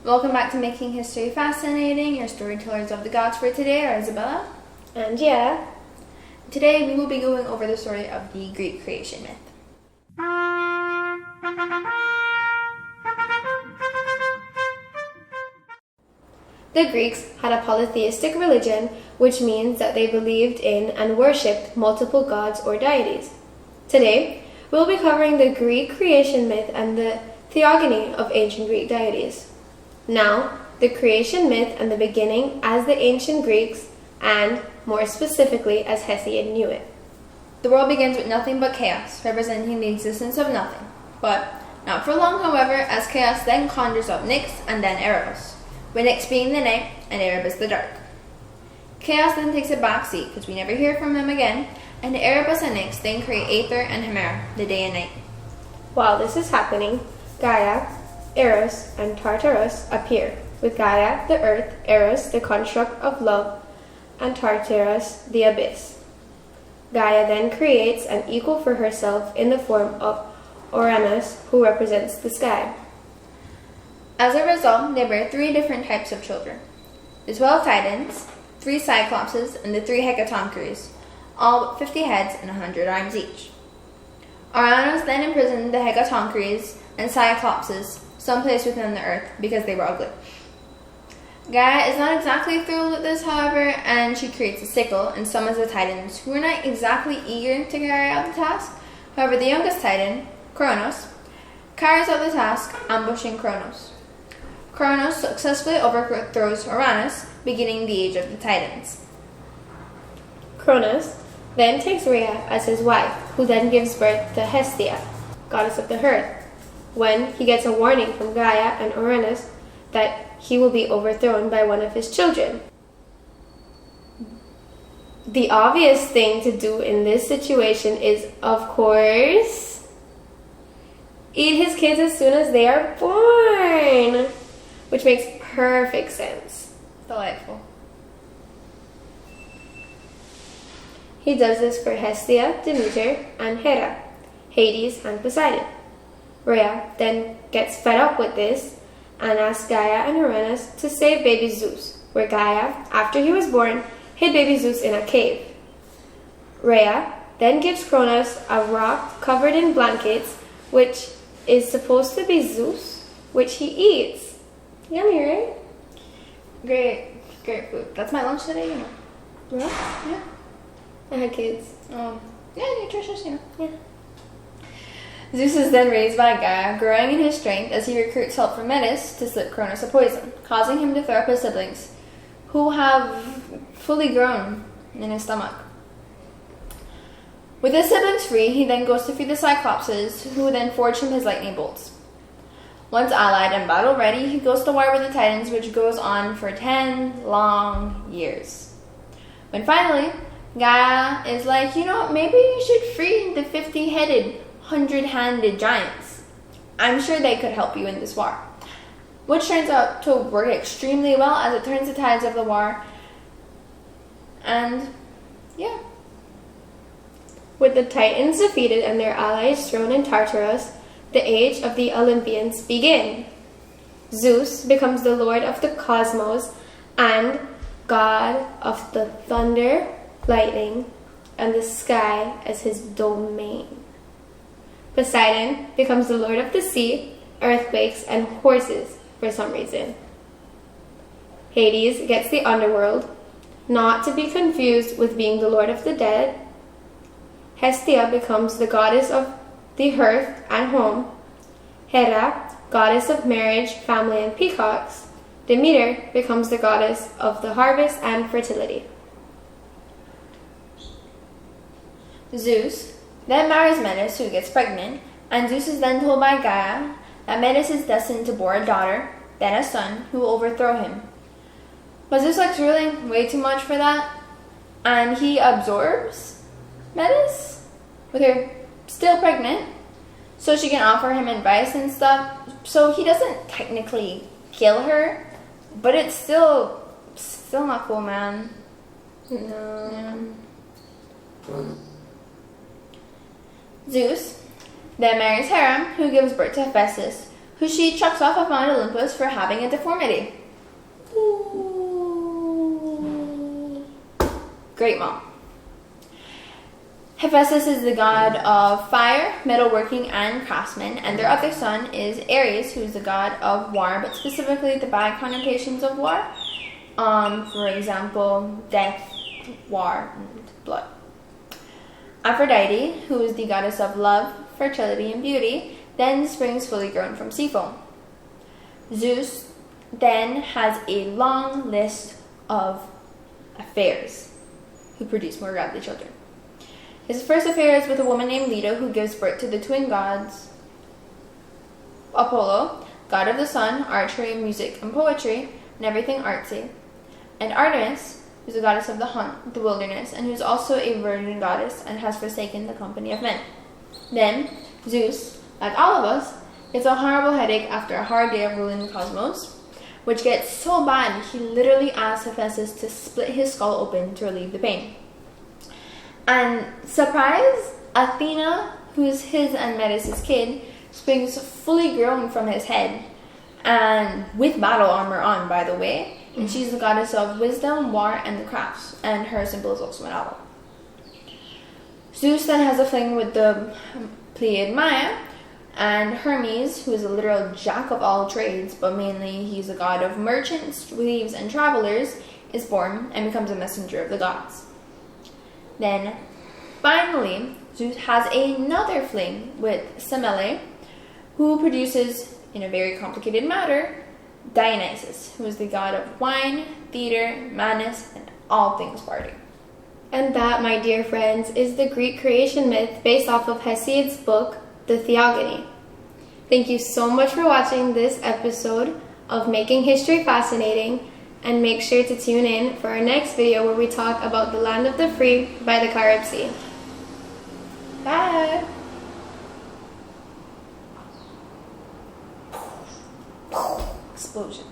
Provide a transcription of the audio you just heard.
Welcome back to Making History Fascinating. Your storytellers of the gods for today are Isabella and yeah. Today we will be going over the story of the Greek creation myth. The Greeks had a polytheistic religion, which means that they believed in and worshipped multiple gods or deities. Today, we'll be covering the Greek creation myth and the Theogony of ancient Greek deities. Now, the creation myth and the beginning as the ancient Greeks, and more specifically as Hesiod knew it. The world begins with nothing but chaos, representing the existence of nothing. But not for long, however, as chaos then conjures up Nyx and then Erebus, with Nyx being the night and Erebus the dark. Chaos then takes a backseat because we never hear from him again, and Erebus and Nyx then create Aether and Hemera, the day and night. While this is happening, Gaia, Eros, and Tartarus appear, with Gaia, the earth, Eros, the construct of love, and Tartarus, the abyss. Gaia then creates an equal for herself in the form of Uranus, who represents the sky. As a result, they bear 3 different types of children. The 12 Titans, 3 Cyclopses, and the 3 Hecatoncheires, all with 50 heads and 100 arms each. Uranus then imprisoned the Hecatoncheires and Cyclopses someplace within the earth because they were ugly. Gaia is not exactly thrilled with this, however, and she creates a sickle and summons the Titans, who are not exactly eager to carry out the task. However, the youngest Titan, Kronos, carries out the task, ambushing Kronos. Kronos successfully overthrows Uranus, beginning the age of the Titans. Kronos then takes Rhea as his wife, who then gives birth to Hestia, goddess of the hearth, when he gets a warning from Gaia and Uranus that he will be overthrown by one of his children. The obvious thing to do in this situation is, of course, eat his kids as soon as they are born, which makes perfect sense. Delightful. He does this for Hestia, Demeter, and Hera, Hades, and Poseidon. Rhea then gets fed up with this and asks Gaia and Uranus to save baby Zeus, where Gaia, after he was born, hid baby Zeus in a cave. Rhea then gives Kronos a rock covered in blankets, which is supposed to be Zeus, which he eats. Yummy, right? Great food. That's my lunch today, you know. Yeah? I had kids. Yeah, nutritious, you know. Yeah. Zeus is then raised by Gaia, growing in his strength as he recruits help from Metis to slip Kronos a poison, causing him to throw up his siblings, who have fully grown in his stomach. With his siblings free, he then goes to feed the Cyclopses, who then forge him his lightning bolts. Once allied and battle ready, he goes to war with the Titans, which goes on for 10 long years. When finally, Gaia is like, maybe you should free the 50-headed, 100-handed giants. I'm sure they could help you in this war. Which turns out to work extremely well as it turns the tides of the war. And, yeah. With the Titans defeated and their allies thrown in Tartarus, the age of the Olympians begin. Zeus becomes the lord of the cosmos and god of the thunder, lightning, and the sky as his domain. Poseidon becomes the lord of the sea, earthquakes, and horses for some reason. Hades gets the underworld, not to be confused with being the lord of the dead. Hestia becomes the goddess of the hearth and home. Hera, goddess of marriage, family, and peacocks. Demeter becomes the goddess of the harvest and fertility. Zeus then marries Metis, who gets pregnant, and Zeus is then told by Gaia that Metis is destined to bore a daughter, then a son, who will overthrow him. But Zeus likes really way too much for that, and he absorbs Metis, with her still pregnant, so she can offer him advice and stuff. So he doesn't technically kill her, but it's still not cool, man. No. Yeah. Zeus then marries Hera, who gives birth to Hephaestus, who she chucks off of Mount Olympus for having a deformity. Great mom. Hephaestus is the god of fire, metalworking, and craftsmen, and their other son is Ares, who is the god of war, but specifically the bad connotations of war. For example, death, war, and blood. Aphrodite, who is the goddess of love, fertility, and beauty, then springs fully grown from sea foam. Zeus then has a long list of affairs who produce more godly children. His first affair is with a woman named Leto, who gives birth to the twin gods Apollo, god of the sun, archery, music, and poetry, and everything artsy, and Artemis, who's the goddess of the hunt, the wilderness, and who's also a virgin goddess and has forsaken the company of men. Then, Zeus, like all of us, gets a horrible headache after a hard day of ruling the cosmos, which gets so bad he literally asks Hephaestus to split his skull open to relieve the pain. And surprise, Athena, who's his and Metis' kid, springs fully grown from his head, and with battle armor on, by the way. And she's the goddess of wisdom, war, and the crafts, and her symbol is also an owl. Zeus then has a fling with the Pleiad Maya, and Hermes, who is a literal jack of all trades, but mainly he's a god of merchants, thieves, and travelers, is born and becomes a messenger of the gods. Then, finally, Zeus has another fling with Semele, who produces, in a very complicated matter, Dionysus, who is the god of wine, theater, madness, and all things party. And that, my dear friends, is the Greek creation myth based off of Hesiod's book, the Theogony. Thank you so much for watching this episode of Making History Fascinating, and make sure to tune in for our next video where we talk about the land of the free by the Carib Sea. Bye! Explosion.